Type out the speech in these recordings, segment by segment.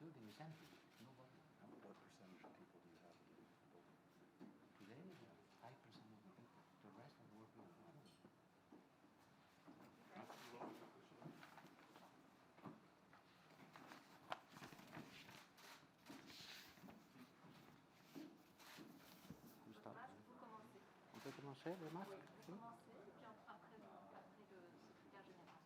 good incentive. Nobody. What percentage of people do you have? Today, 5% of the people. The rest are working at home. On peut commencer, le masque? Oui, commencer, et puis après le secrétaire général.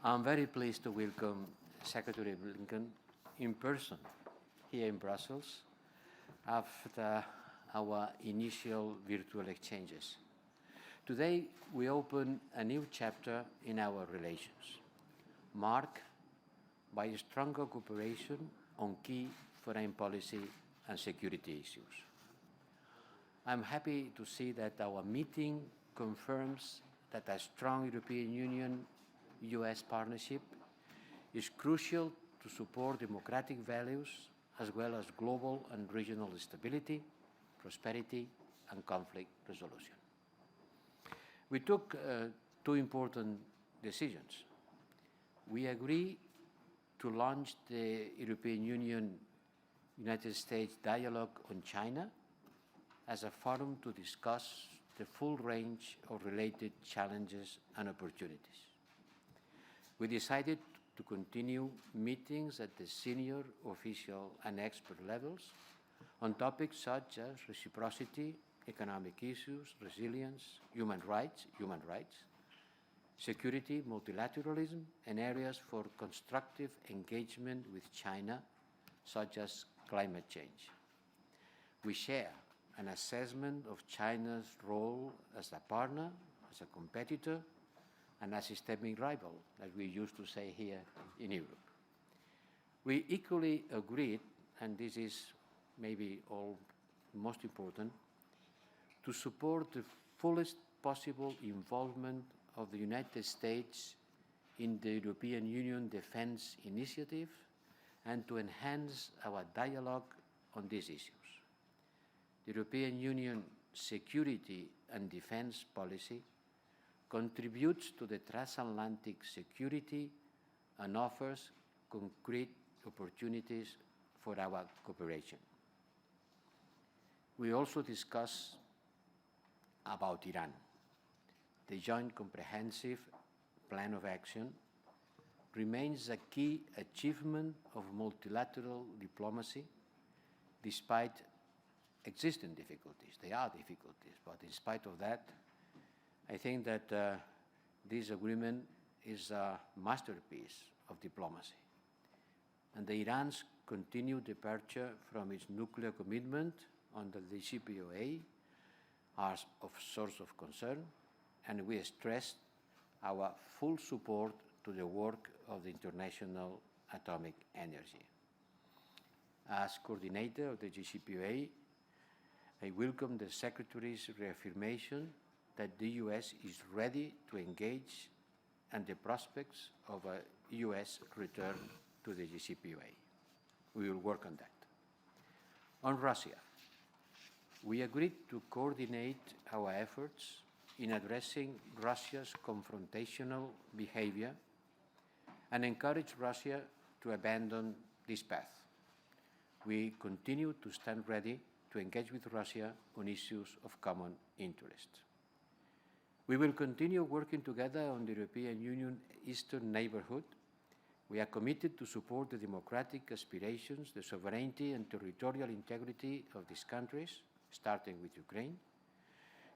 I'm very pleased to welcome Secretary Blinken in person here in Brussels after our initial virtual exchanges. Today, we open a new chapter in our relations, marked by stronger cooperation on key foreign policy and security issues. I'm happy to see that our meeting confirms that a strong European Union-US partnership is crucial to support democratic values as well as global and regional stability, prosperity, and conflict resolution. We took two important decisions. We agree to launch the European Union-United States dialogue on China as a forum to discuss the full range of related challenges and opportunities. We decided to continue meetings at the senior, official, and expert levels on topics such as reciprocity, economic issues, resilience, human rights, security, multilateralism, and areas for constructive engagement with China, such as climate change. We share an assessment of China's role as a partner, as a competitor, and a systemic rival, as we used to say here in Europe. We equally agreed, and this is maybe all most important, to support the fullest possible involvement of the United States in the European Union Defence Initiative and to enhance our dialogue on these issues. The European Union security and defence policy contributes to the transatlantic security and offers concrete opportunities for our cooperation. We also discussed about Iran. The Joint Comprehensive Plan of Action remains a key achievement of multilateral diplomacy despite existing difficulties. There are difficulties, but in spite of that, I think that this agreement is a masterpiece of diplomacy. And Iran's continued departure from its nuclear commitment under the JCPOA are of source of concern, and we stress our full support to the work of the International Atomic Energy. As coordinator of the JCPOA, I welcome the Secretary's reaffirmation that the US is ready to engage and the prospects of a US return to the JCPOA. We will work on that. On Russia, we agreed to coordinate our efforts in addressing Russia's confrontational behavior and encourage Russia to abandon this path. We continue to stand ready to engage with Russia on issues of common interest. We will continue working together on the European Union Eastern neighborhood. We are committed to support the democratic aspirations, the sovereignty and territorial integrity of these countries, starting with Ukraine.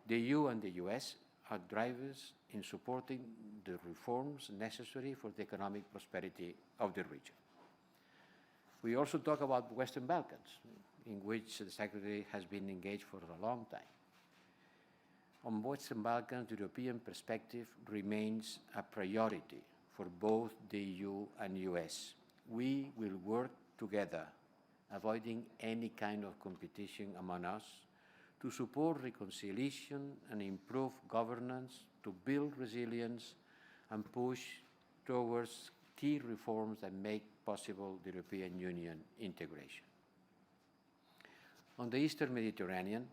The EU and the US are drivers in supporting the reforms necessary for the economic prosperity of the region. We also talk about Western Balkans, in which the Secretary has been engaged for a long time. On Western Balkans, the European perspective remains a priority for both the EU and US. We will work together, avoiding any kind of competition among us, to support reconciliation and improve governance, to build resilience and push towards key reforms that make possible the European Union integration. On the Eastern Mediterranean,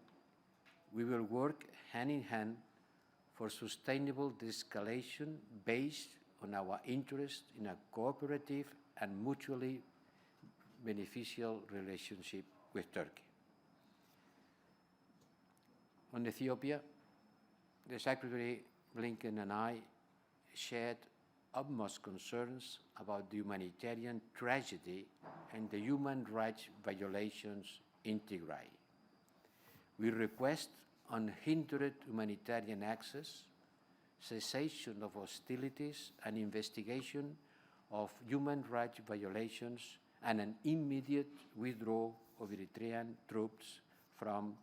we will work hand in hand for sustainable de-escalation based on our interest in a cooperative and mutually beneficial relationship with Turkey. On Ethiopia, the Secretary Blinken and I shared utmost concerns about the humanitarian tragedy and the human rights violations in Tigray. We request unhindered humanitarian access, cessation of hostilities and investigation of human rights violations, and an immediate withdrawal of Eritrean troops from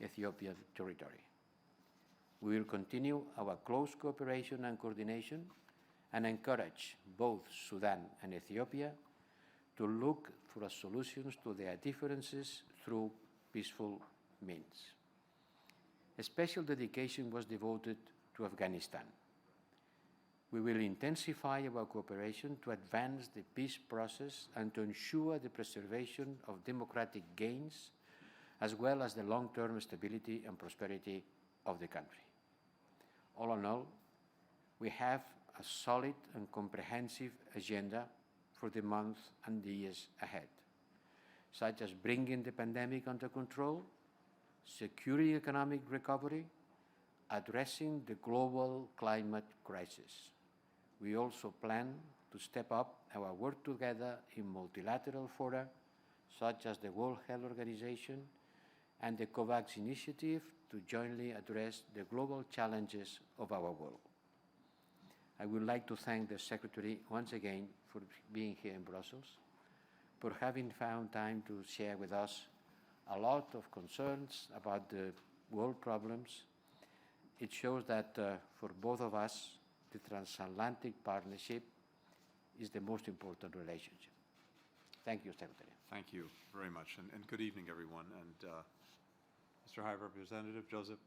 Ethiopian territory. We will continue our close cooperation and coordination and encourage both Sudan and Ethiopia to look for solutions to their differences through peaceful means. A special dedication was devoted to Afghanistan. We will intensify our cooperation to advance the peace process and to ensure the preservation of democratic gains, as well as the long-term stability and prosperity of the country. All in all, we have a solid and comprehensive agenda for the months and the years ahead, such as bringing the pandemic under control, securing economic recovery, addressing the global climate crisis. We also plan to step up our work together in multilateral fora, such as the World Health Organization and the COVAX initiative, to jointly address the global challenges of our world. I would like to thank the Secretary once again for being here in Brussels, for having found time to share with us a lot of concerns about the world problems. It shows that for both of us, the transatlantic partnership is the most important relationship. Thank you, Secretary. Thank you very much, and good evening, everyone. And Mr. High Representative Joseph,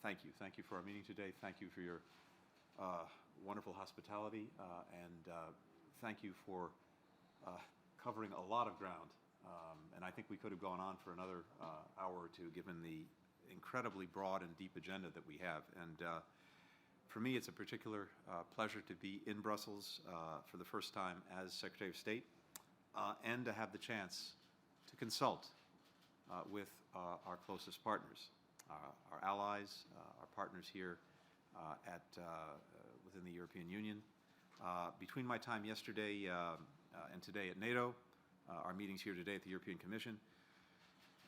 thank you. Thank you for our meeting today. Thank you for your wonderful hospitality, and thank you for covering a lot of ground. And I think we could have gone on for another hour or two, given the incredibly broad and deep agenda that we have. And for me, it's a particular pleasure to be in Brussels for the first time as Secretary of State, and to have the chance to consult with our closest partners, our allies, our partners here within the European Union. Between my time yesterday and today at NATO, our meetings here today at the European Commission,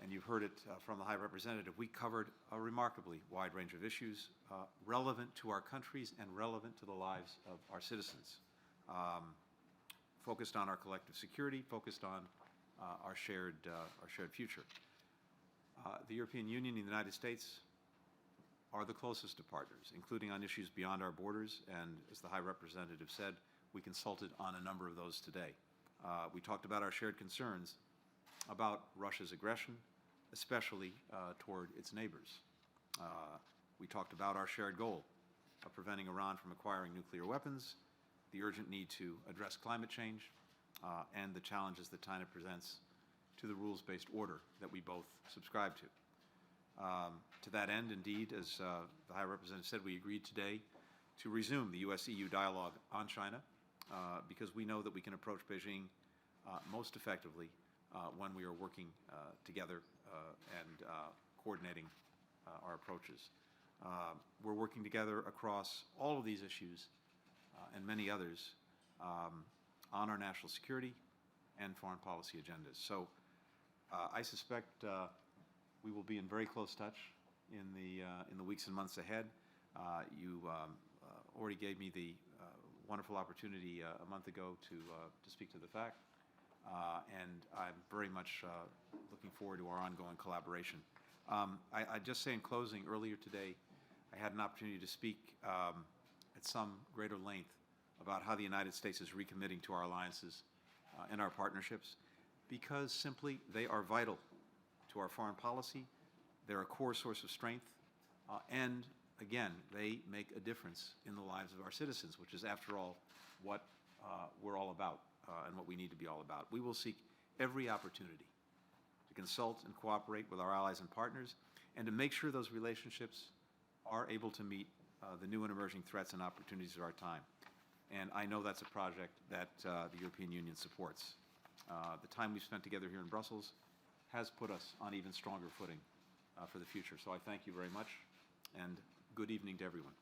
and you've heard it from the High Representative, we covered a remarkably wide range of issues relevant to our countries and relevant to the lives of our citizens. Focused on our collective security, focused on our shared future. The European Union and the United States are the closest of partners, including on issues beyond our borders, and as the High Representative said, we consulted on a number of those today. We talked about our shared concerns about Russia's aggression, especially toward its neighbors. We talked about our shared goal of preventing Iran from acquiring nuclear weapons, the urgent need to address climate change, and the challenges that China presents to the rules-based order that we both subscribe to. To that end, indeed, as the High Representative said, we agreed today to resume the U.S.-EU dialogue on China, because we know that we can approach Beijing most effectively when we are working together and coordinating our approaches. We're working together across all of these issues and many others on our national security and foreign policy agendas. So I suspect we will be in very close touch in the weeks and months ahead. You already gave me the wonderful opportunity a month ago to speak to the FAC, and I'm very much looking forward to our ongoing collaboration. I just say in closing, earlier today, I had an opportunity to speak at some greater length about how the United States is recommitting to our alliances and our partnerships, because simply they are vital to our foreign policy. They're a core source of strength, and again, they make a difference in the lives of our citizens, which is, after all, what we're all about and what we need to be all about. We will seek every opportunity to consult and cooperate with our allies and partners, and to make sure those relationships are able to meet the new and emerging threats and opportunities of our time. And I know that's a project that the European Union supports. The time we've spent together here in Brussels has put us on even stronger footing for the future. So I thank you very much, and good evening to everyone.